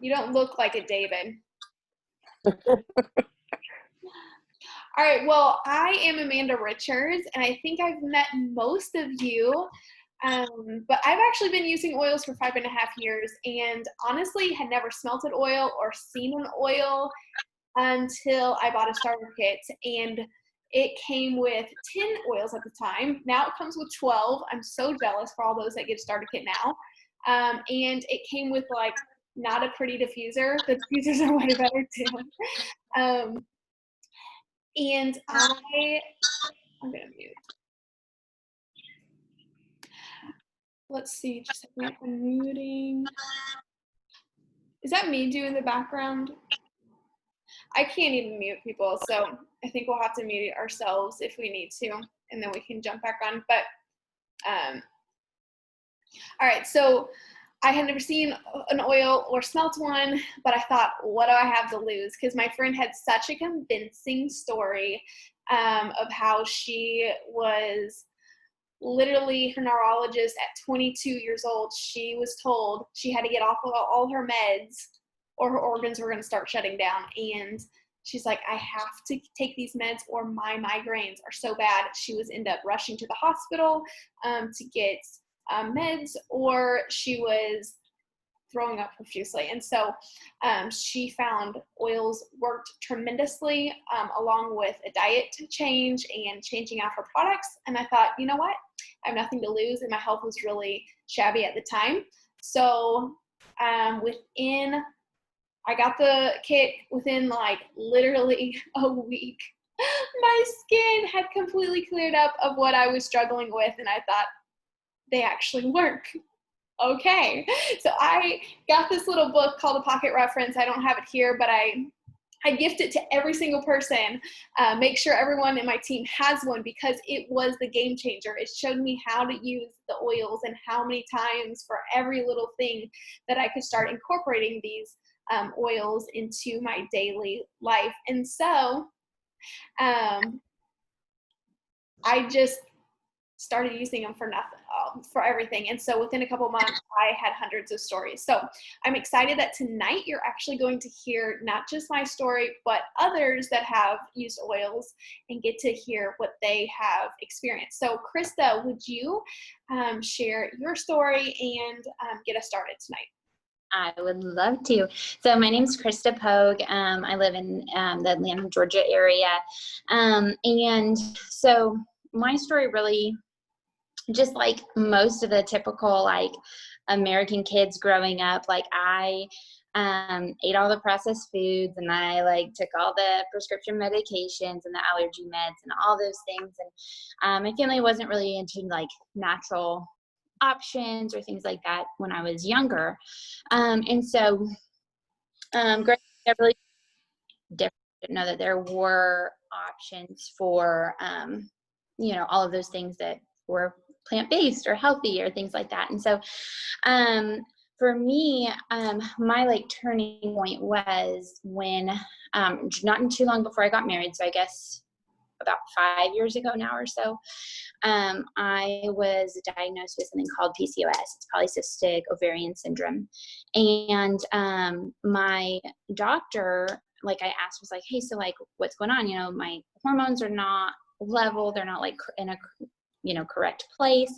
You don't look like a David. All right, well, I am Amanda Richards, and I think I've met most of you, but I've actually been using oils for 5.5 years, and honestly had never smelt an oil or seen an oil until I bought a starter kit, and it came with 10 oils at the time. Now it comes with 12. I'm so jealous for all those that get a starter kit now. And it came with like not a pretty diffuser. The diffusers are way better too. And I'm gonna mute. Let's see, just a second. I'm muting. Is that me doing the background? I can't even mute people, so I think we'll have to mute it ourselves if we need to, and then we can jump back on. But all right, so I had never seen an oil or smelt one, but I thought, what do I have to lose? Because my friend had such a convincing story of how she was literally, her neurologist at 22 years old, she was told she had to get off of all her meds or her organs were going to start shutting down. And she's like, I have to take these meds or my migraines are so bad. She was end up rushing to the hospital to get meds, or she was throwing up profusely. And so she found oils worked tremendously, along with a diet change and changing out her products. And I thought, you know what? I have nothing to lose, and my health was really shabby at the time. So I got the kit within like literally a week. My skin had completely cleared up of what I was struggling with, and I thought, they actually work. Okay. So I got this little book called A Pocket Reference. I don't have it here, but I gift it to every single person. Make sure everyone in my team has one, because it was the game changer. It showed me how to use the oils and how many times for every little thing that I could start incorporating these oils into my daily life. And so I just started using them for nothing, for everything. And so within a couple months, I had hundreds of stories. So I'm excited that tonight you're actually going to hear not just my story, but others that have used oils and get to hear what they have experienced. So Krista, would you share your story and get us started tonight? I would love to. So my name is Krista Pogue. I live in the Atlanta, Georgia area. And so my story really, just like most of the typical like American kids growing up, like I ate all the processed foods, and I like took all the prescription medications and the allergy meds and all those things. And my family wasn't really into like natural options or things like that when I was younger. And so growing up, I really didn't know that there were options for, all of those things that were plant-based or healthy or things like that. And so for me, my like turning point was when, not too long before I got married, so I guess about 5 years ago now or so, I was diagnosed with something called PCOS. It's polycystic ovarian syndrome. And my doctor, like I asked, was like, hey, so like what's going on? My hormones are not level. They're not like in a, correct place.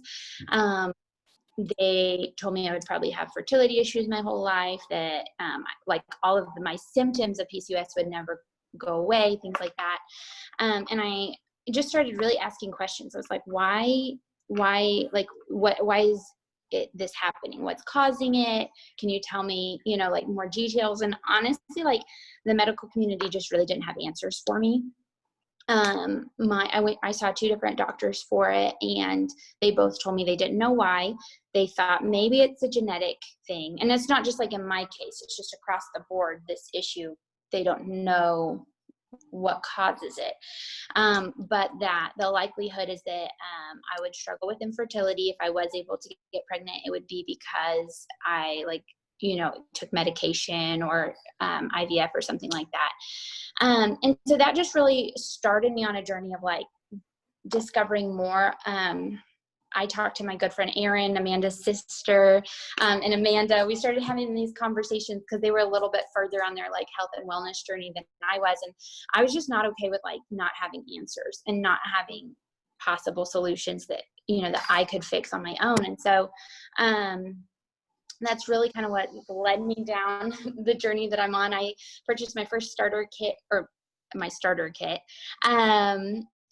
They told me I would probably have fertility issues my whole life, that like all of my symptoms of PCOS would never go away, things like that. And I just started really asking questions. I was like, why, like, why is this happening? What's causing it? Can you tell me, like more details? And honestly, like the medical community just really didn't have answers for me. I saw 2 different doctors for it, and they both told me they didn't know why. They thought maybe it's a genetic thing. And it's not just like in my case, it's just across the board, this issue. They don't know what causes it. But that the likelihood is that I would struggle with infertility. If I was able to get pregnant, it would be because I took medication or IVF or something like that. And so that just really started me on a journey of like discovering more I talked to my good friend Erin, Amanda's sister, and Amanda. We started having these conversations because they were a little bit further on their like health and wellness journey than I was, and I was just not okay with like not having answers and not having possible solutions that, you know, that I could fix on my own. And so that's really kind of what led me down the journey that I'm on. I purchased my first starter kit, or my starter kit,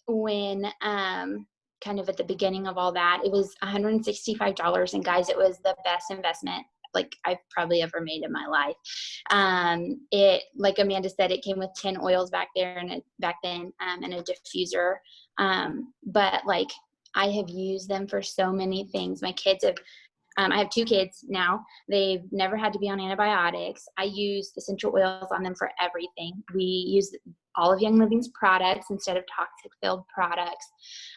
when kind of at the beginning of all that. It was $165, and guys, it was the best investment like I've probably ever made in my life. It, like Amanda said, it came with 10 oils back then, and a diffuser. But like I have used them for so many things. My kids have, I have 2 kids now. They've never had to be on antibiotics. I use essential oils on them for everything. We use all of Young Living's products instead of toxic-filled products.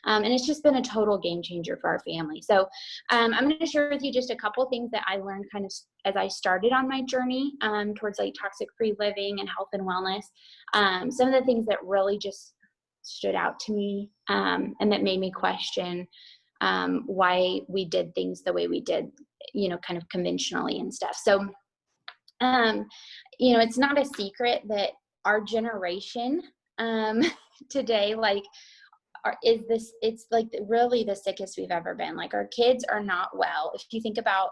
And it's just been a total game changer for our family. So I'm going to share with you just a couple things that I learned kind of as I started on my journey towards like toxic-free living and health and wellness. Some of the things that really just stood out to me and that made me question why we did things the way we did, you know, kind of conventionally and stuff. So, you know, it's not a secret that our generation today, like, it's like really the sickest we've ever been. Like our kids are not well. If you think about,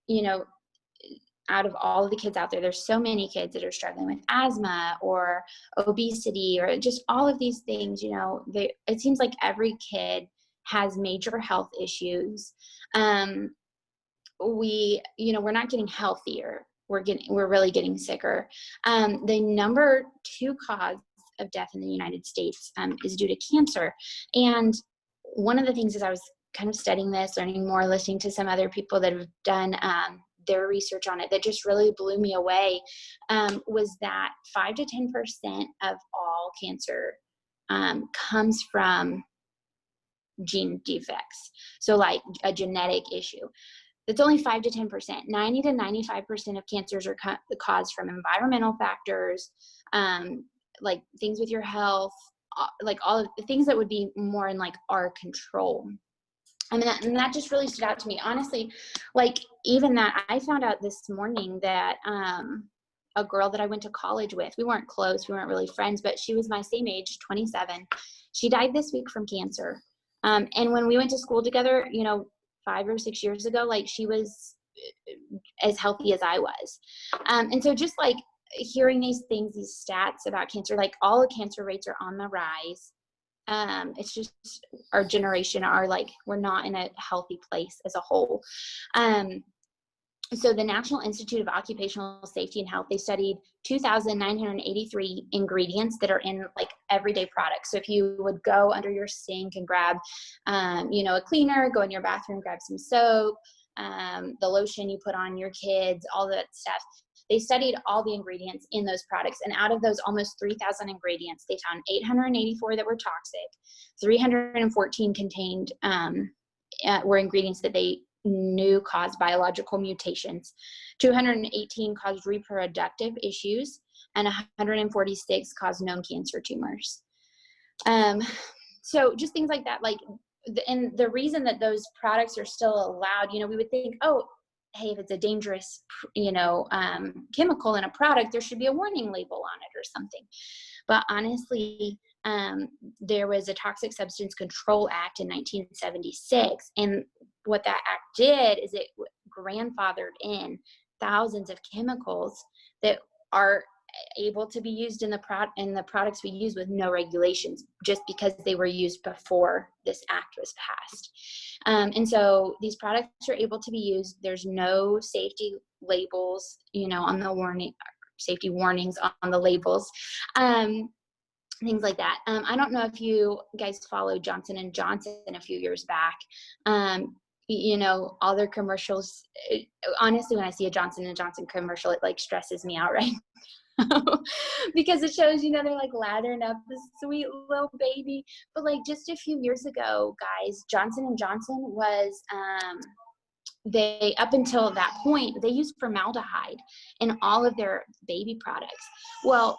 you know, out of all of the kids out there, there's so many kids that are struggling with asthma or obesity or just all of these things, you know, it seems like every kid has major health issues. You know, we're not getting healthier. We're really getting sicker. The number 2 cause of death in the United States is due to cancer. And one of the things as I was kind of studying this, learning more, listening to some other people that have done their research on it, that just really blew me away, was that 5 to 10% of all cancer comes from gene defects. So like a genetic issue. That's only 5 to 10%. 90 to 95% of cancers are caused from environmental factors, like things with your health, like all of the things that would be more in like our control. I mean, and that just really stood out to me. Honestly, like even that, I found out this morning that a girl that I went to college with, we weren't close, we weren't really friends, but she was my same age, 27. She died this week from cancer. And when we went to school together, you know, 5 or 6 years ago, like she was as healthy as I was. And so just like hearing these things, these stats about cancer, like all the cancer rates are on the rise. It's just our generation are like, we're not in a healthy place as a whole. So the National Institute of Occupational Safety and Health, they studied 2,983 ingredients that are in like everyday products. So if you would go under your sink and grab, you know, a cleaner, go in your bathroom, grab some soap, the lotion you put on your kids, all that stuff. They studied all the ingredients in those products. And out of those almost 3,000 ingredients, they found 884 that were toxic, 314 contained, were ingredients that they knew caused biological mutations, 218 caused reproductive issues, and 146 caused known cancer tumors. So just things like that, like, and the reason that those products are still allowed, you know, we would think, oh, hey, if it's a dangerous, you know, chemical in a product, there should be a warning label on it or something. But honestly, there was a Toxic Substance Control Act in 1976. And what that act did is it grandfathered in thousands of chemicals that are able to be used in the products we use with no regulations, just because they were used before this act was passed. And so these products are able to be used. There's no safety labels, you know, on the safety warnings on the labels, things like that. I don't know if you guys followed Johnson & Johnson a few years back. You know, all their commercials, honestly, when I see a Johnson & Johnson commercial, it like stresses me out, right? Because it shows, you know, they're like lathering up this sweet little baby. But like just a few years ago, guys, Johnson & Johnson was, they, up until that point, they used formaldehyde in all of their baby products. Well,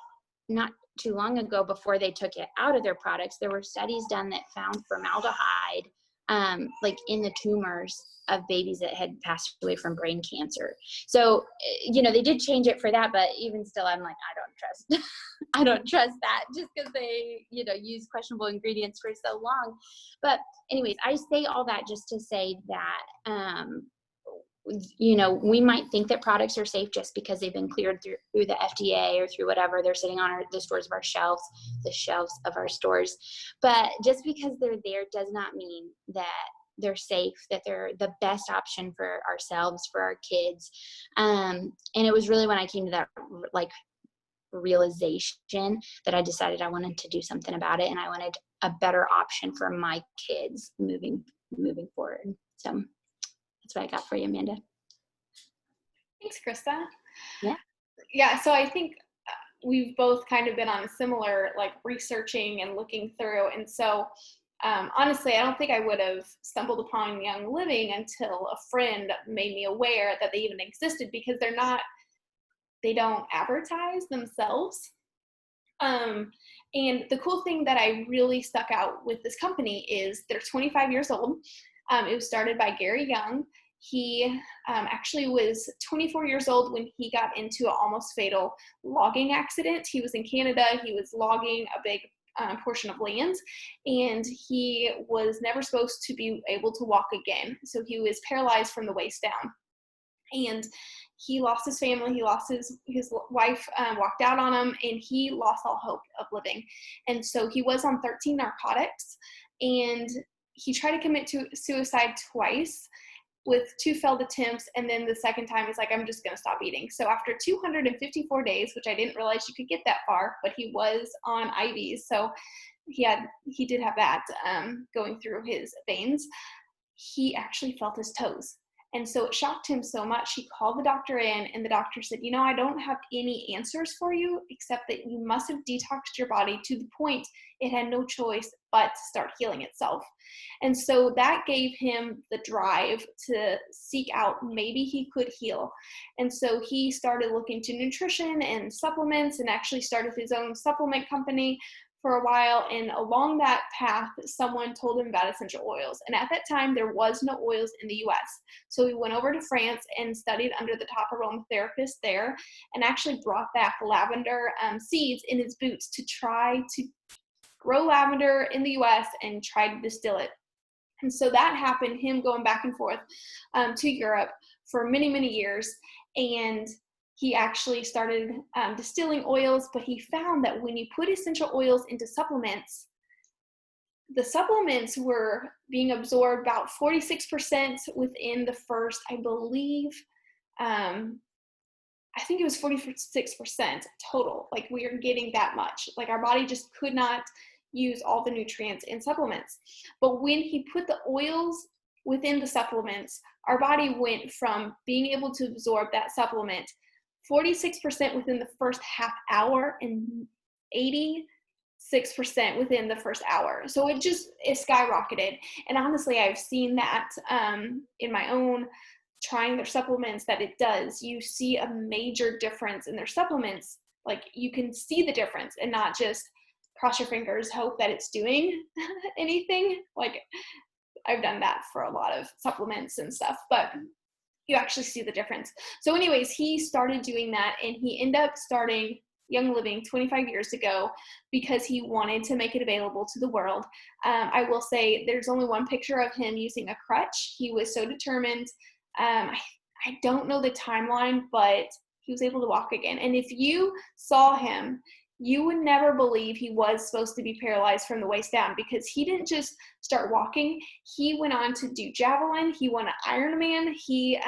not too long ago, before they took it out of their products, there were studies done that found formaldehyde like in the tumors of babies that had passed away from brain cancer. So, they did change it for that, but even still, I'm like, I don't trust, I don't trust that just because they, use questionable ingredients for so long. But anyways, I say all that just to say that, we might think that products are safe just because they've been cleared through the FDA or through whatever they're sitting on the stores of our shelves, the shelves of our stores. But just because they're there does not mean that they're safe, that they're the best option for ourselves, for our kids. And it was really when I came to that realization that I decided I wanted to do something about it, and I wanted a better option for my kids moving forward. So that's what I got for you, Amanda. Thanks, Krista. Yeah. Yeah, so I think we've both kind of been on a similar, researching and looking through. And so, honestly, I don't think I would have stumbled upon Young Living until a friend made me aware that they even existed, because they don't advertise themselves. And the cool thing that I really stuck out with this company is they're 25 years old. It was started by Gary Young. He actually was 24 years old when he got into an almost fatal logging accident. He was in Canada. He was logging a big portion of land, and he was never supposed to be able to walk again. So he was paralyzed from the waist down. And he lost his family. He lost his wife, walked out on him, and he lost all hope of living. And so he was on 13 narcotics, and he tried to commit suicide twice with 2 failed attempts. And then the second time he's like, I'm just going to stop eating. So after 254 days, which I didn't realize you could get that far, but he was on IVs. So he did have that going through his veins. He actually felt his toes. And so it shocked him so much, he called the doctor in, and the doctor said, I don't have any answers for you, except that you must have detoxed your body to the point it had no choice but to start healing itself. And so that gave him the drive to seek out maybe he could heal. And so he started looking to nutrition and supplements, and actually started his own supplement company for a while. And along that path, someone told him about essential oils. And at that time, there was no oils in the US. So he went over to France and studied under the top aromatherapist there, and actually brought back lavender seeds in his boots to try to grow lavender in the US and try to distill it. And so that happened, him going back and forth to Europe for many, many years. And he actually started distilling oils, but he found that when you put essential oils into supplements, the supplements were being absorbed about 46% within the first, I believe, I think it was 46% total. We are getting that much. Our body just could not use all the nutrients in supplements. But when he put the oils within the supplements, our body went from being able to absorb that supplement 46% within the first half hour and 86% within the first hour. So it skyrocketed. And honestly, I've seen that in my own trying their supplements, that it does. You see a major difference in their supplements. You can see the difference, and not just cross your fingers, hope that it's doing anything. I've done that for a lot of supplements and stuff, but you actually see the difference. So anyways, he started doing that, and he ended up starting Young Living 25 years ago because he wanted to make it available to the world. I will say there's only one picture of him using a crutch. He was so determined. I don't know the timeline, but he was able to walk again. And if you saw him, you would never believe he was supposed to be paralyzed from the waist down, because he didn't just start walking. He went on to do javelin. He won an Ironman. He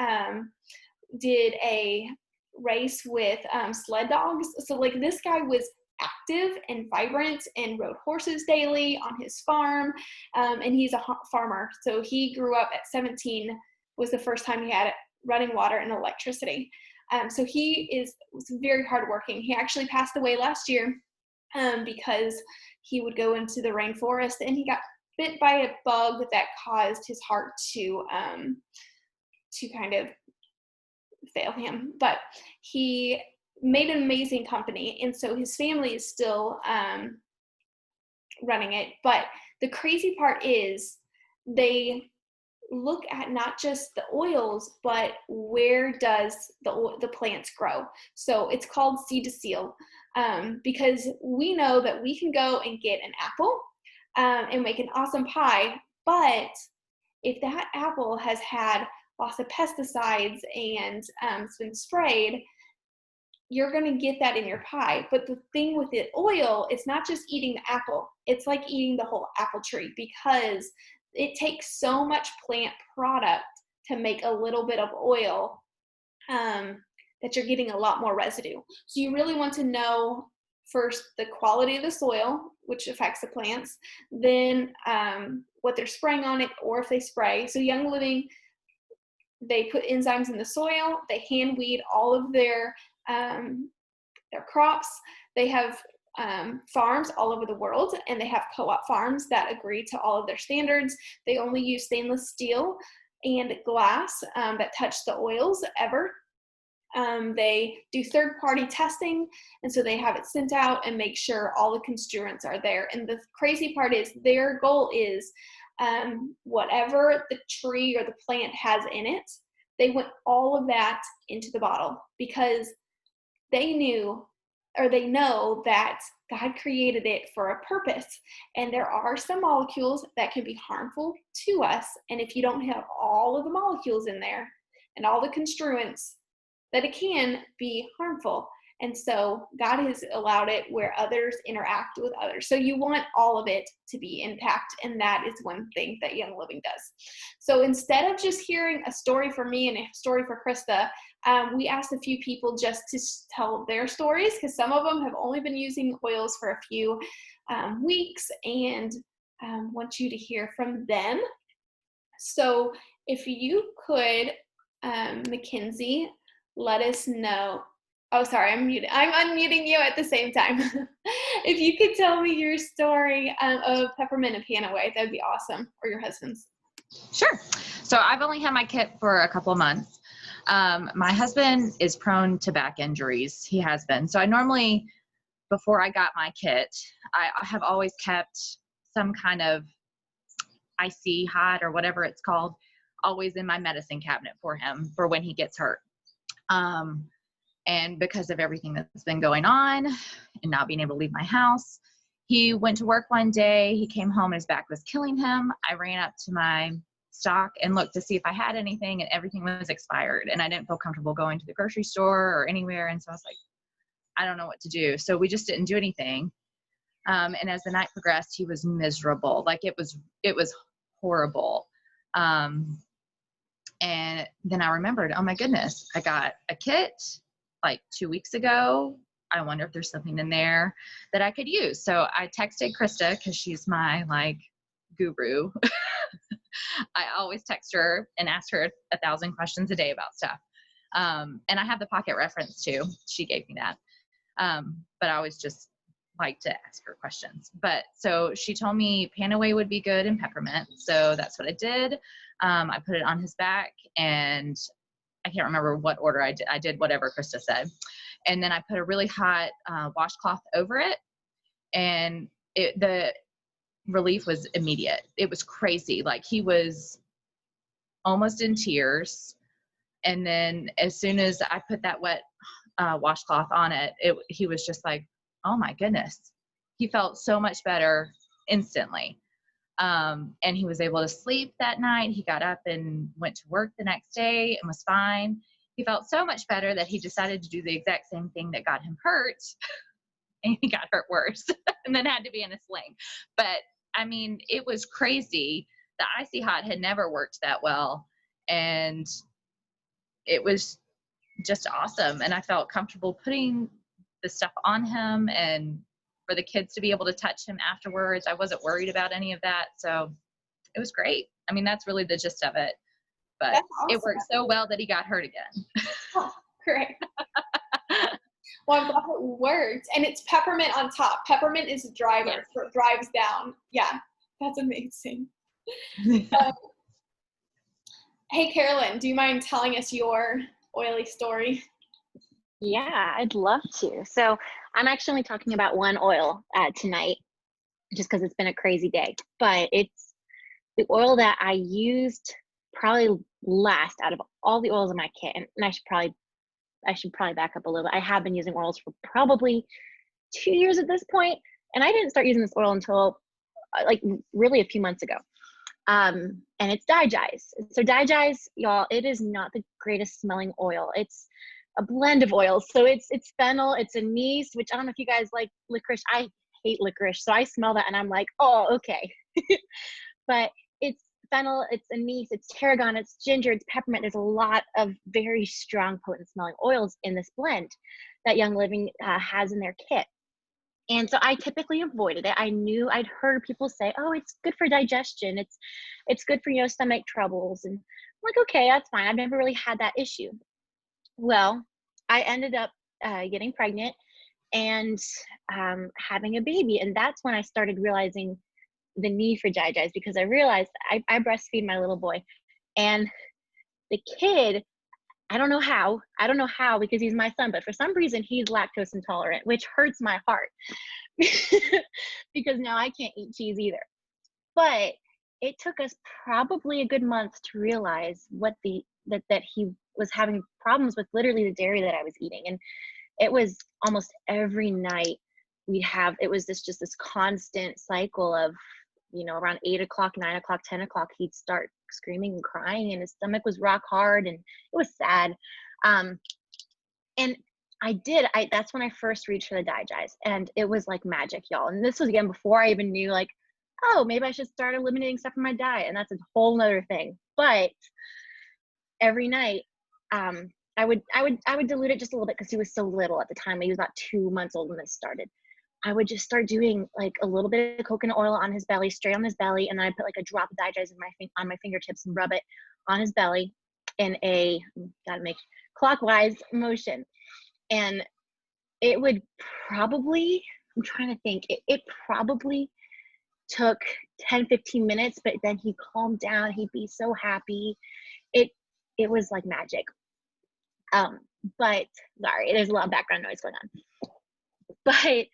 did a race with sled dogs. So this guy was active and vibrant and rode horses daily on his farm. And he's a farmer. So he grew up at 17, was the first time he had running water and electricity. So he was very hardworking. He actually passed away last year because he would go into the rainforest, and he got bit by a bug that caused his heart to kind of fail him. But he made an amazing company, and so his family is still running it. But the crazy part is they look at not just the oils, but where does the plants grow. So it's called seed to seal, because we know that we can go and get an apple and make an awesome pie, but if that apple has had lots of pesticides and it's been sprayed, you're going to get that in your pie. But the thing with the oil, it's not just eating the apple. It's like eating the whole apple tree, because it takes so much plant product to make a little bit of oil, that you're getting a lot more residue. So you really want to know first the quality of the soil, which affects the plants, then what they're spraying on it, or if they spray. So Young Living, they put enzymes in the soil, they hand weed all of their crops. They have farms all over the world, and they have co-op farms that agree to all of their standards. They only use stainless steel and glass that touch the oils ever. They do third-party testing, and so they have it sent out and make sure all the constituents are there. And the crazy part is their goal is whatever the tree or the plant has in it, they want all of that into the bottle, because they know that God created it for a purpose. And there are some molecules that can be harmful to us. And if you don't have all of the molecules in there and all the constituents, that it can be harmful. And so God has allowed it where others interact with others. So you want all of it to be intact. And that is one thing that Young Living does. So instead of just hearing a story from me and a story for Krista, we asked a few people just to tell their stories, because some of them have only been using oils for a few weeks, and want you to hear from them. So if you could, Mackenzie, let us know. Oh, sorry, I'm unmuting you at the same time. If you could tell me your story of Peppermint and Panaway, that'd be awesome, or your husband's. Sure. So I've only had my kit for a couple of months. My husband is prone to back injuries. He has been. So I normally, before I got my kit, I have always kept some kind of icy hot or whatever it's called, always in my medicine cabinet for him for when he gets hurt. And because of everything that's been going on and not being able to leave my house, he went to work one day. He came home and his back was killing him. I ran up to my stock and looked to see if I had anything, and everything was expired. And I didn't feel comfortable going to the grocery store or anywhere. And so I was like, I don't know what to do. So we just didn't do anything. And as the night progressed, he was miserable. Like it was horrible. And then I remembered, oh my goodness, I got a kit like 2 weeks ago. I wonder if there's something in there that I could use. So I texted Krista, because she's my like guru. I always text her and ask her 1,000 questions a day about stuff. And I have the pocket reference too. She gave me that. But I always just like to ask her questions. But so she told me Panaway would be good and peppermint. So that's what I did. I put it on his back, and I can't remember what order I did. I did whatever Krista said. And then I put a really hot washcloth over it, and the relief was immediate. It was crazy. Like he was almost in tears. And then as soon as I put that wet washcloth on it, he was just like, oh my goodness. He felt so much better instantly. And he was able to sleep that night. He got up and went to work the next day and was fine. He felt so much better that he decided to do the exact same thing that got him hurt. And he got hurt worse and then had to be in a sling. But I mean, it was crazy. The icy hot had never worked that well. And it was just awesome. And I felt comfortable putting the stuff on him, and for the kids to be able to touch him afterwards. I wasn't worried about any of that. So it was great. I mean, that's really the gist of it. But awesome. It worked so well that he got hurt again. Oh, great. Well, I'm glad it worked. And it's peppermint on top. Peppermint is a driver, yes. So it drives down. Yeah, that's amazing. Hey, Carolyn, do you mind telling us your oily story? Yeah, I'd love to. So I'm actually talking about one oil tonight, just because it's been a crazy day. But it's the oil that I used probably last out of all the oils in my kit, and I should probably back up a little bit. I have been using oils for probably 2 years at this point, and I didn't start using this oil until like really a few months ago. And it's Digize. So Digize, y'all, it is not the greatest smelling oil. It's a blend of oils. So it's fennel, it's anise, which I don't know if you guys like licorice. I hate licorice, so I smell that and I'm like, oh, okay. But it's fennel, it's anise, it's tarragon, it's ginger, it's peppermint. There's a lot of very strong, potent smelling oils in this blend that Young Living has in their kit. And so I typically avoided it. I knew, I'd heard people say, oh, it's good for digestion. It's good for, stomach troubles. And I'm like, okay, that's fine. I've never really had that issue. Well, I ended up getting pregnant and having a baby. And that's when I started realizing the need for Digize, because I realized I breastfeed my little boy, and the kid, I don't know how because he's my son, but for some reason he's lactose intolerant, which hurts my heart because now I can't eat cheese either. But it took us probably a good month to realize that he was having problems with literally the dairy that I was eating. And it was almost every night it was this constant cycle of, around 8 o'clock, 9 o'clock, 10 o'clock, he'd start screaming and crying, and his stomach was rock hard, and it was sad. And that's when I first reached for the Digize, and it was like magic, y'all. And this was, again, before I even knew, like, oh, maybe I should start eliminating stuff from my diet, and that's a whole nother thing. But every night, I would dilute it just a little bit because he was so little at the time. He was about 2 months old when this started. I would just start doing like a little bit of coconut oil on his belly, straight on his belly, and then I put like a drop of Digize on my fingertips and rub it on his belly in a, gotta make clockwise motion. And it would probably, I'm trying to think, it probably took 10-15 minutes, but then he calmed down. He'd be so happy. It was like magic. But sorry, there's a lot of background noise going on. But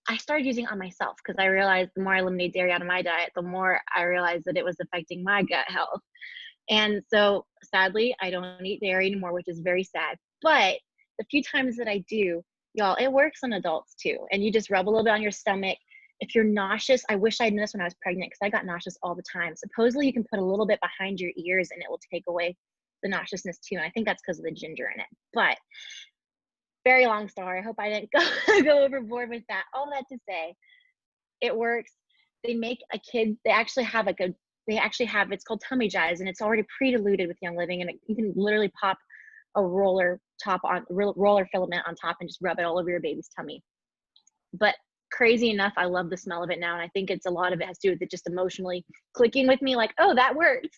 I started using it on myself because I realized the more I eliminated dairy out of my diet, the more I realized that it was affecting my gut health. And so sadly, I don't eat dairy anymore, which is very sad. But the few times that I do, y'all, it works on adults too. And you just rub a little bit on your stomach. If you're nauseous, I wish I'd known this when I was pregnant because I got nauseous all the time. Supposedly you can put a little bit behind your ears and it will take away the nauseousness too. And I think that's because of the ginger in it. But very long story. I hope I didn't go overboard with that. All that to say, it works. They make they actually have it's called Tummy Jize, and it's already pre-diluted with Young Living, and you can literally pop a roller filament on top and just rub it all over your baby's tummy. But crazy enough, I love the smell of it now, and I think a lot of it has to do with it just emotionally clicking with me, like, oh, that works.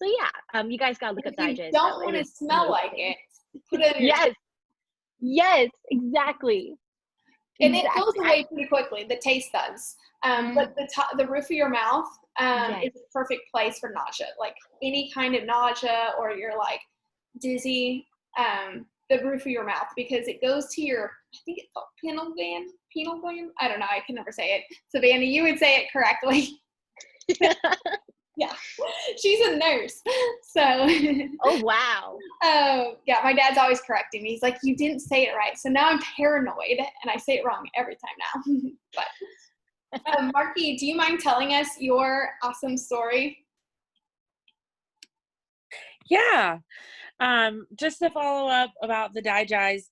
So yeah, you guys gotta look up Digize. You don't want to smell like it. Put it in your Yes, exactly. And it goes away pretty quickly. The taste does. But the roof of your mouth is a perfect place for nausea. Like any kind of nausea, or you're like dizzy, the roof of your mouth, because it goes to your, I think it's called pineal gland. I don't know. I can never say it. Savannah, you would say it correctly. Yeah, she's a nurse. So. Oh, wow. Yeah, my dad's always correcting me. He's like, you didn't say it right. So now I'm paranoid and I say it wrong every time now. But Marky, do you mind telling us your awesome story? Yeah. Just to follow up about the Digize,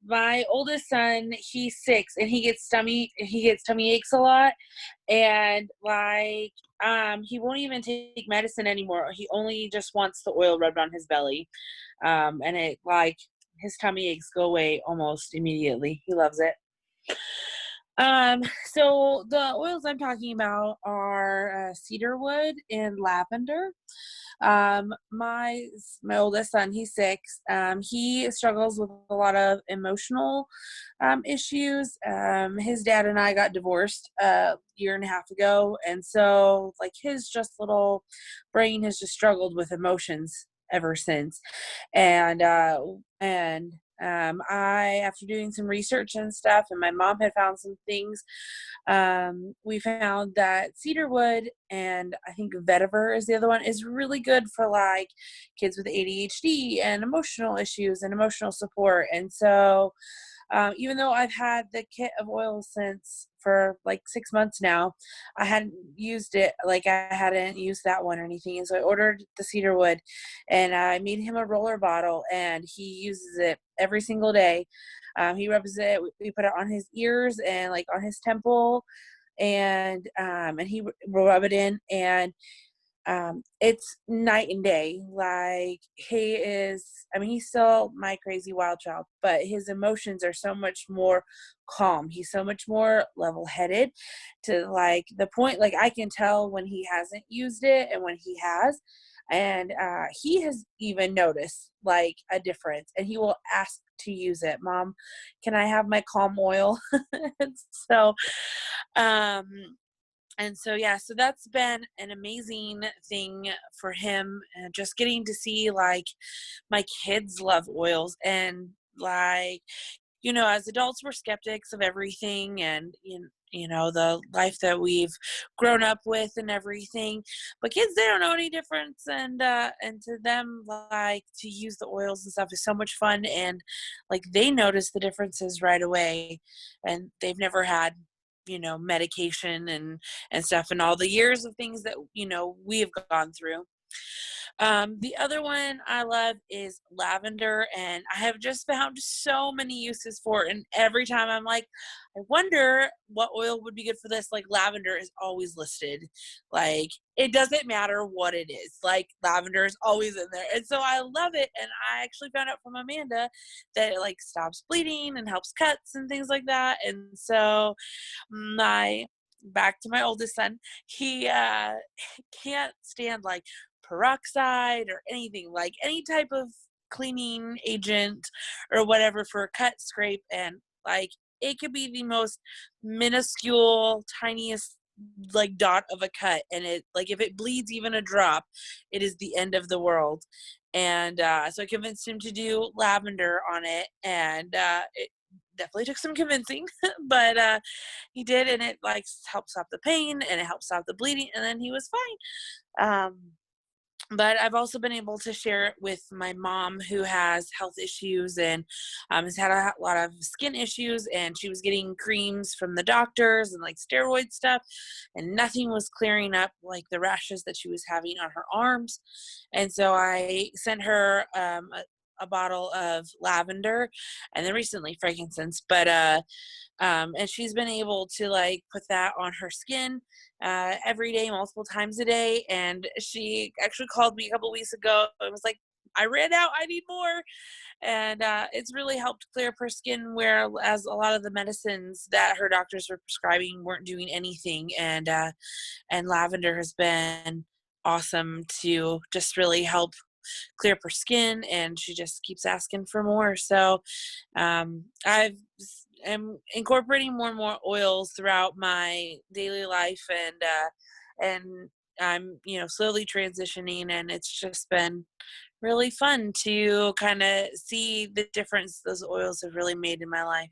my oldest son, he's 6 and he gets tummy aches a lot, and like he won't even take medicine anymore. He only just wants the oil rubbed on his belly, and it, like, his tummy aches go away almost immediately. He loves it. So the oils I'm talking about are cedarwood and lavender. My oldest son, he's 6. He struggles with a lot of emotional issues. His dad and I got divorced a year and a half ago, and so like his just little brain has just struggled with emotions ever since. And After doing some research and stuff, and my mom had found some things, we found that cedarwood, and I think vetiver is the other one, is really good for like kids with ADHD and emotional issues and emotional support. And so even though I've had the kit of oils since for like 6 months now, I hadn't used it. Like I hadn't used that one or anything. And so I ordered the cedarwood, and I made him a roller bottle, and he uses it every single day. He rubs it. We put it on his ears and like on his temple, and he will rub it in, and it's night and day. Like he is, I mean, he's still my crazy wild child, but his emotions are so much more calm. He's so much more level-headed, to like the point, like I can tell when he hasn't used it and when he has. And he has even noticed like a difference, and he will ask to use it. Mom, can I have my calm oil? so um and so, yeah, so that's been an amazing thing for him. Just getting to see like my kids love oils, and like, as adults, we're skeptics of everything, and, the life that we've grown up with and everything, but kids, they don't know any difference. And to them, like, to use the oils and stuff is so much fun. And like, they notice the differences right away, and they've never had medication and stuff, and all the years of things that we have gone through. The other one I love is lavender, and I have just found so many uses for it. And every time I'm like, I wonder what oil would be good for this. Like lavender is always listed. Like it doesn't matter what it is. Like lavender is always in there. And so I love it. And I actually found out from Amanda that it like stops bleeding and helps cuts and things like that. And so back to my oldest son, he can't stand like peroxide or anything, like any type of cleaning agent or whatever for a cut, scrape, and like it could be the most minuscule, tiniest like dot of a cut, and it like if it bleeds even a drop, it is the end of the world. And so I convinced him to do lavender on it, and it definitely took some convincing, but he did, and it like helps stop the pain and it helps stop the bleeding, and then he was fine. But I've also been able to share it with my mom, who has health issues and has had a lot of skin issues, and she was getting creams from the doctors and like steroid stuff, and nothing was clearing up like the rashes that she was having on her arms. And so I sent her a bottle of lavender, and then recently frankincense, but and she's been able to like put that on her skin every day, multiple times a day. And she actually called me a couple weeks ago and was like, I ran out, I need more. And it's really helped clear up her skin, whereas a lot of the medicines that her doctors were prescribing weren't doing anything. And lavender has been awesome to just really help clear up her skin, and she just keeps asking for more. So I've am incorporating more and more oils throughout my daily life, and I'm slowly transitioning, and it's just been really fun to kind of see the difference those oils have really made in my life.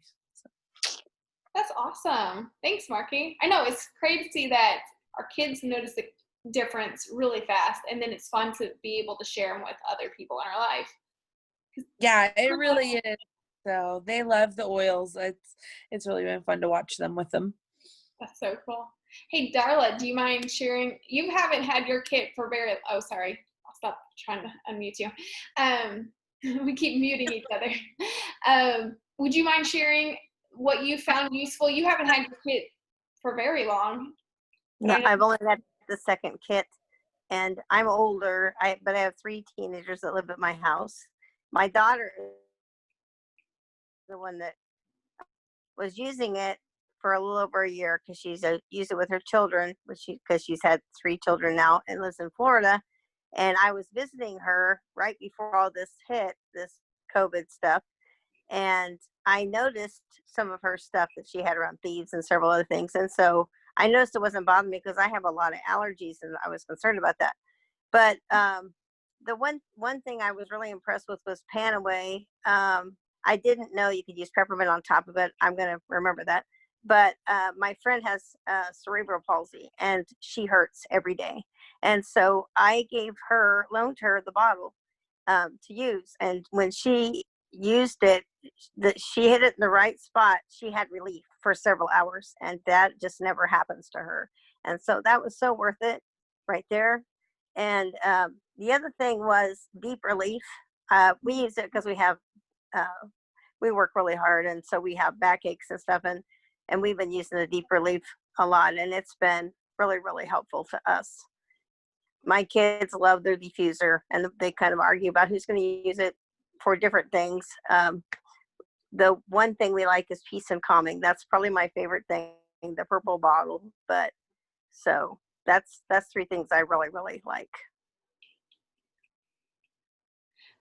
That's awesome. Thanks, Marky. I know it's crazy that our kids notice the difference really fast, and then it's fun to be able to share them with other people in our life. Yeah, it really is. So they love the oils. It's really been fun to watch them with them. That's so cool. Hey, Darla, do you mind sharing? You haven't had your kit for oh, sorry. I'll stop trying to unmute you. We keep muting each other. Would you mind sharing what you found useful? You haven't had your kit for very long. No, I've only had the second kit, and I'm older, but I have 3 teenagers that live at my house. My daughter is the one that was using it for a little over a year, because she's used it with her children, because she's had 3 children now and lives in Florida. And I was visiting her right before all this hit, this COVID stuff, and I noticed some of her stuff that she had around thieves and several other things. And so I noticed it wasn't bothering me, because I have a lot of allergies, and I was concerned about that. But the one thing I was really impressed with was Panaway. I didn't know you could use peppermint on top of it. I'm going to remember that. But my friend has cerebral palsy, and she hurts every day. And so I loaned her the bottle to use. And when she used it, she hit it in the right spot. She had relief for several hours, and that just never happens to her. And so that was so worth it right there. And the other thing was deep relief. We use it because we work really hard, and so we have backaches and stuff, and we've been using the deep relief a lot, and it's been really, really helpful to us. My kids love their diffuser, and they kind of argue about who's going to use it for different things. The one thing we like is peace and calming. That's probably my favorite thing, the purple bottle. But so that's 3 things I really, really like.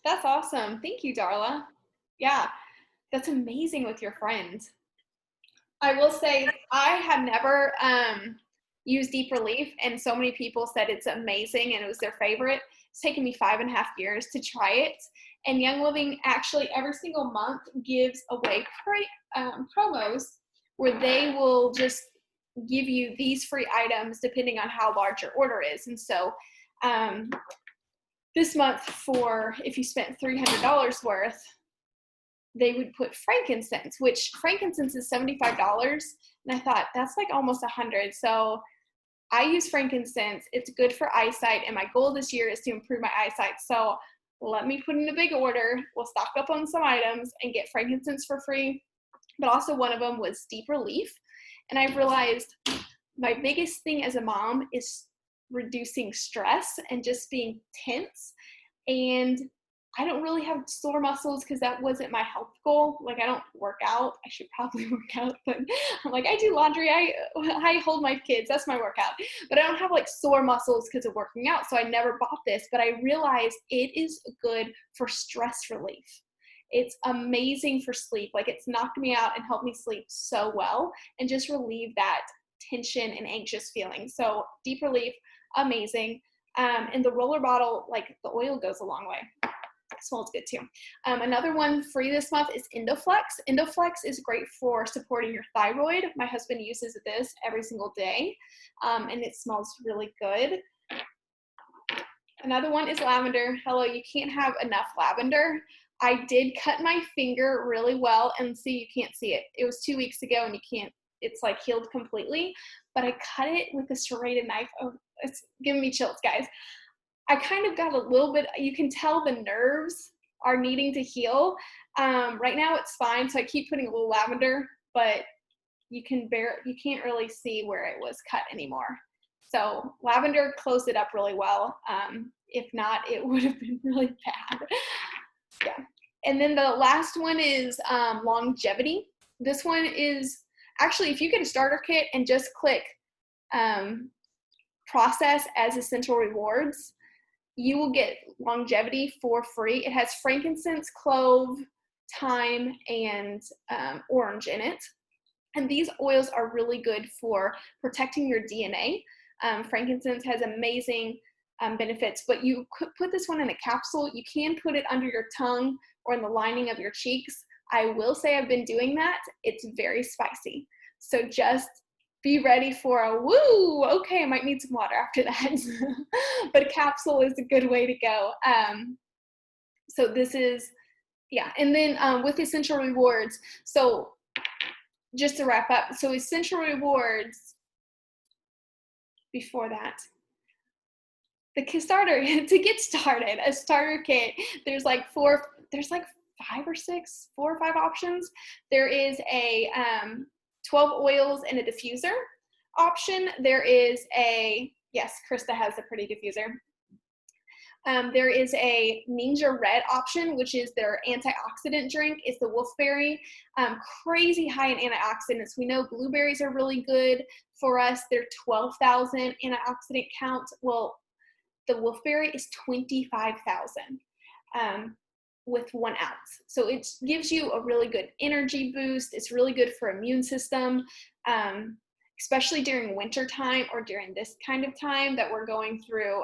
That's awesome. Thank you, Darla. Yeah, that's amazing with your friends. I will say I have never used Deep Relief, and so many people said it's amazing and it was their favorite. It's taken me 5.5 years to try it. And Young Living actually every single month gives away promos where they will just give you these free items depending on how large your order is. And so this month, for if you spent $300 worth, they would put frankincense, which frankincense is $75. And I thought that's like almost $100. So I use frankincense. It's good for eyesight. And my goal this year is to improve my eyesight. So let me put in a big order. We'll stock up on some items and get frankincense for free. But also one of them was Deep Relief. And I've realized my biggest thing as a mom is reducing stress and just being tense. And I don't really have sore muscles because that wasn't my health goal. Like, I don't work out. I should probably work out, but I'm like, I do laundry. I hold my kids. That's my workout. But I don't have like sore muscles because of working out. So I never bought this, but I realized it is good for stress relief. It's amazing for sleep. Like, it's knocked me out and helped me sleep so well and just relieve that tension and anxious feeling. So Deep Relief, amazing. And the roller bottle, like the oil goes a long way. It smells good too. Another one free this month is Endoflex. Endoflex is great for supporting your thyroid. My husband uses this every single day, and it smells really good. Another one is lavender. Hello, you can't have enough lavender. I did cut my finger really well, and see, you can't see it. It was 2 weeks ago, and you can't, it's like healed completely, but I cut it with a serrated knife. Oh, it's giving me chills, guys. I kind of got a little bit, you can tell the nerves are needing to heal. Right now it's fine, so I keep putting a little lavender, but you can't really see where it was cut anymore. So lavender closed it up really well. If not, it would have been really bad. Yeah. And then the last one is longevity. This one is actually, if you get a starter kit and just click process as essential rewards, you will get longevity for free. It has frankincense, clove, thyme, and orange in it. And these oils are really good for protecting your DNA. Frankincense has amazing benefits, but you could put this one in a capsule. You can put it under your tongue or in the lining of your cheeks. I will say I've been doing that. It's very spicy. So just be ready for a woo, okay, I might need some water after that. But a capsule is a good way to go. So this is, yeah. And then with Essential Rewards, so just to wrap up, so Essential Rewards, before that, the starter, to get started, a starter kit, there's like 4 or 5 options. There is a 12 oils and a diffuser option. There is a, yes, Krista has a pretty diffuser. There is a Ninja Red option, which is their antioxidant drink. It's the wolfberry, crazy high in antioxidants. We know blueberries are really good for us. They're 12,000 antioxidant count. Well, the wolfberry is 25,000 with 1 ounce. So it gives you a really good energy boost. It's really good for immune system, especially during winter time or during this kind of time that we're going through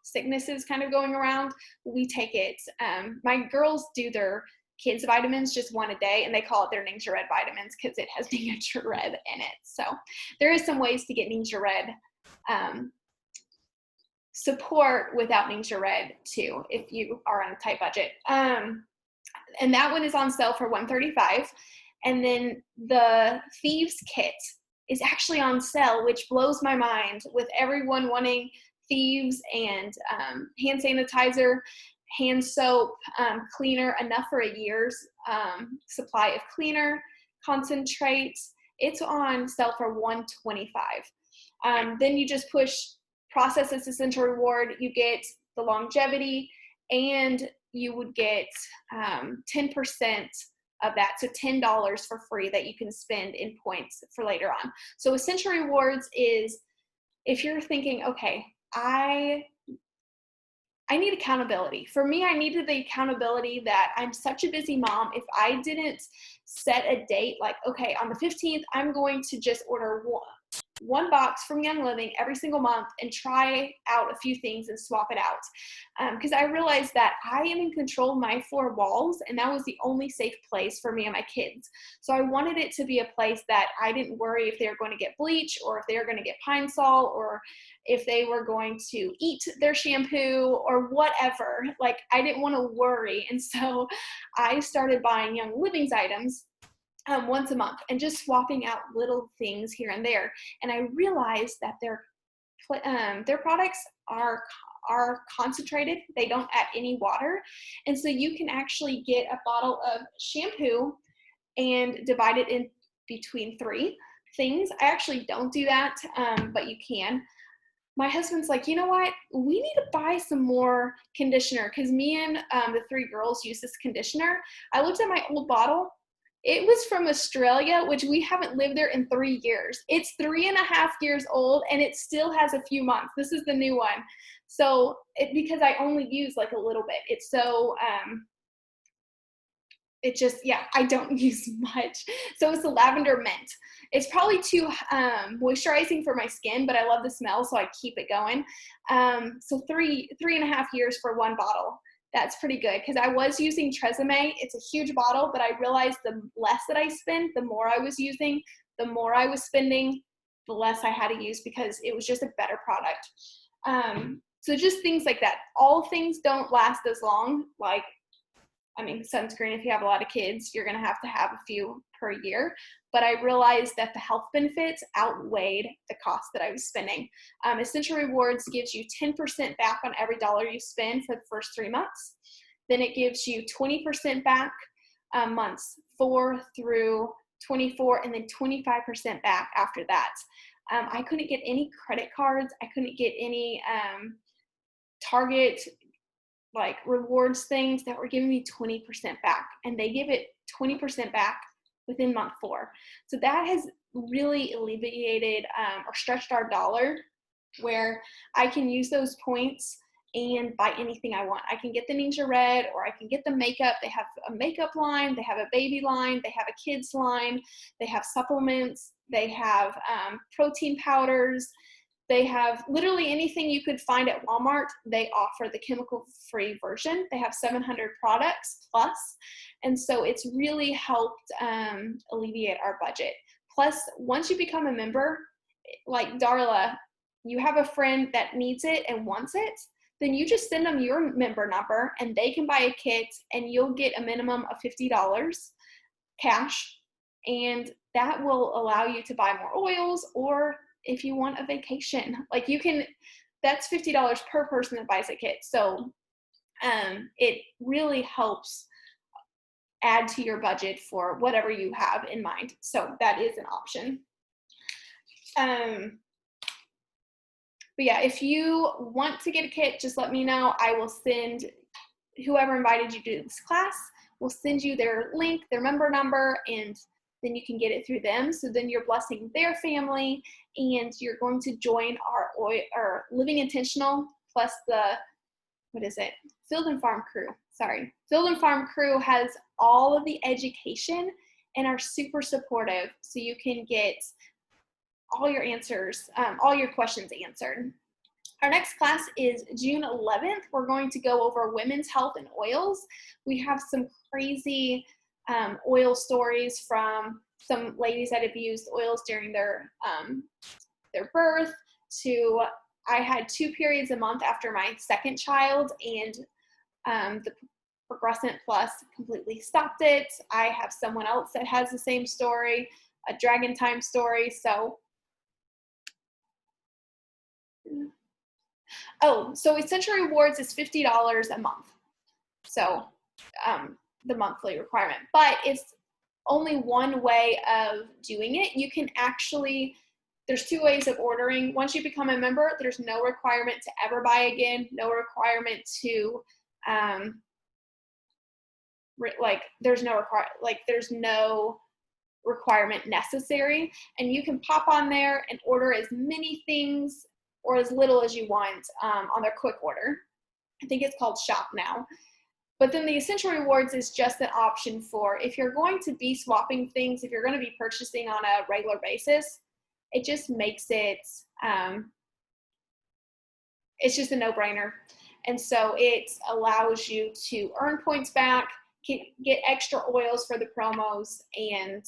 sicknesses kind of going around. We take it. My girls do their kids vitamins, just one a day, and they call it their Ningxia Red vitamins because it has Ningxia Red in it. So there is some ways to get Ningxia Red support without Ningxia Red too, if you are on a tight budget. And that one is on sale for $135. And then the Thieves Kit is actually on sale, which blows my mind, with everyone wanting Thieves and hand sanitizer, hand soap, cleaner, enough for a year's supply of cleaner, concentrates. It's on sale for $125. Then you just push process as essential reward. You get the longevity, and you would get 10% of that, so $10 for free that you can spend in points for later on. So essential rewards is if you're thinking, okay, I need accountability. For me, I needed the accountability that I'm such a busy mom. If I didn't set a date, like, okay, on the 15th, I'm going to just order one box from Young Living every single month and try out a few things and swap it out. Because I realized that I am in control of my four walls, and that was the only safe place for me and my kids. So I wanted it to be a place that I didn't worry if they were going to get bleach, or if they were going to get Pine Sol, or if they were going to eat their shampoo or whatever. Like, I didn't want to worry. And so I started buying Young Living's items once a month and just swapping out little things here and there. And I realized that their products are concentrated. They don't add any water. And so you can actually get a bottle of shampoo and divide it in between 3 things. I actually don't do that, but you can. My husband's like, you know what? We need to buy some more conditioner, because me and the 3 girls use this conditioner. I looked at my old bottle. It was from Australia, which we haven't lived there in 3 years. It's 3.5 years old, and it still has a few months. This is the new one. So because I only use like a little bit, it's so, it just, yeah, I don't use much. So it's the lavender mint. It's probably too moisturizing for my skin, but I love the smell, so I keep it going. So 3.5 years for one bottle. That's pretty good, because I was using Tresemme. It's a huge bottle, but I realized the less that I spent, the more I was using, the more I was spending, the less I had to use, because it was just a better product. So just things like that. All things don't last as long. Like, I mean, sunscreen, if you have a lot of kids, you're going to have a few per year. But I realized that the health benefits outweighed the cost that I was spending. Essential Rewards gives you 10% back on every dollar you spend for the first 3 months. Then it gives you 20% back months 4 through 24, and then 25% back after that. I couldn't get any credit cards. I couldn't get any Target like rewards things that were giving me 20% back, and they give it 20% back within month 4. So that has really alleviated or stretched our dollar, where I can use those points and buy anything I want. I can get the Ningxia Red, or I can get the makeup. They have a makeup line, they have a baby line, they have a kids line, they have supplements, they have protein powders. They have literally anything you could find at Walmart. They offer the chemical-free version. They have 700 products plus. And so it's really helped alleviate our budget. Plus, once you become a member, like Darla, you have a friend that needs it and wants it, then you just send them your member number, and they can buy a kit, and you'll get a minimum of $50 cash. And that will allow you to buy more oils, or if you want a vacation, like you can, that's $50 per person that buys a kit. So it really helps add to your budget for whatever you have in mind. So that is an option. But yeah, if you want to get a kit, just let me know. I will send whoever invited you to this class, will send you their link, their member number, and then you can get it through them. So then you're blessing their family, and you're going to join our Living Intentional plus the, what is it? Field and Farm Crew. Sorry. Field and Farm Crew has all of the education and are super supportive. So you can get all your answers, all your questions answered. Our next class is June 11th. We're going to go over women's health and oils. We have some crazy oil stories from some ladies that have used oils during their birth to I had 2 periods a month after my second child, and the Progressant Plus completely stopped it. I have someone else that has the same story, a Dragon Time story. So Essential Rewards is $50 a month. So the monthly requirement, but it's only one way of doing it. You can actually, there's 2 ways of ordering. Once you become a member, there's no requirement to ever buy again, no requirement to, there's no requirement necessary, and you can pop on there and order as many things or as little as you want on their quick order. I think it's called Shop Now. But then the Essential Rewards is just an option for if you're going to be swapping things, if you're going to be purchasing on a regular basis, it just makes it, it's just a no-brainer. And so it allows you to earn points back, get extra oils for the promos, and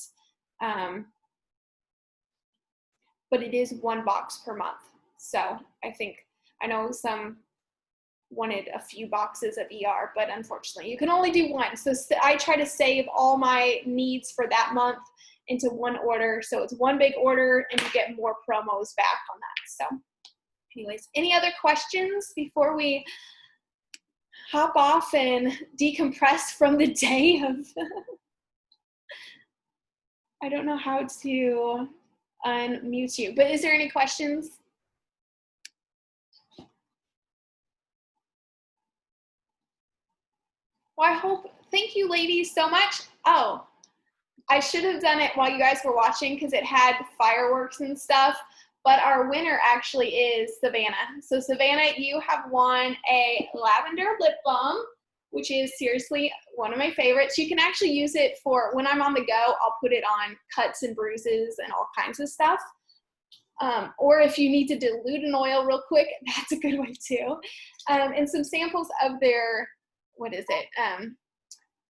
but it is 1 box per month. So I know some wanted a few boxes of ER, but unfortunately you can only do 1. So I try to save all my needs for that month into 1 order. So it's 1 big order and you get more promos back on that. So anyways, any other questions before we hop off and decompress from the day of, I don't know how to unmute you, but is there any questions? Well, thank you ladies so much. Oh, I should have done it while you guys were watching because it had fireworks and stuff, but our winner actually is Savannah. So Savannah, you have won a lavender lip balm, which is seriously one of my favorites. You can actually use it for when I'm on the go, I'll put it on cuts and bruises and all kinds of stuff. Or if you need to dilute an oil real quick, that's a good way too. And some samples of their,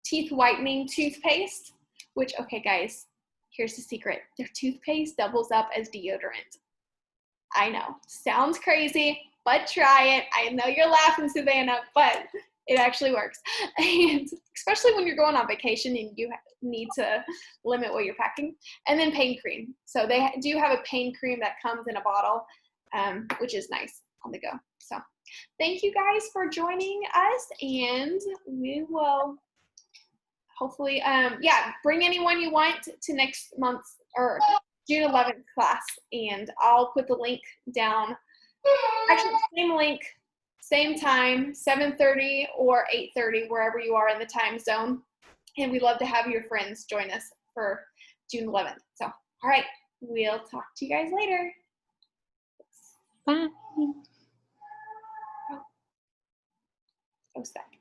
teeth whitening toothpaste, which, okay guys, here's the secret. Their toothpaste doubles up as deodorant. I know, sounds crazy, but try it. I know you're laughing, Savannah, but it actually works. And especially when you're going on vacation and you need to limit what you're packing. And then pain cream. So they do have a pain cream that comes in a bottle, which is nice on the go. So thank you guys for joining us, and we will hopefully, bring anyone you want to next month's or June 11th class, and I'll put the link down. Actually, same link, same time, 7:30 or 8:30, wherever you are in the time zone. And we'd love to have your friends join us for June 11th. So, all right, we'll talk to you guys later. Bye. Oh, sec.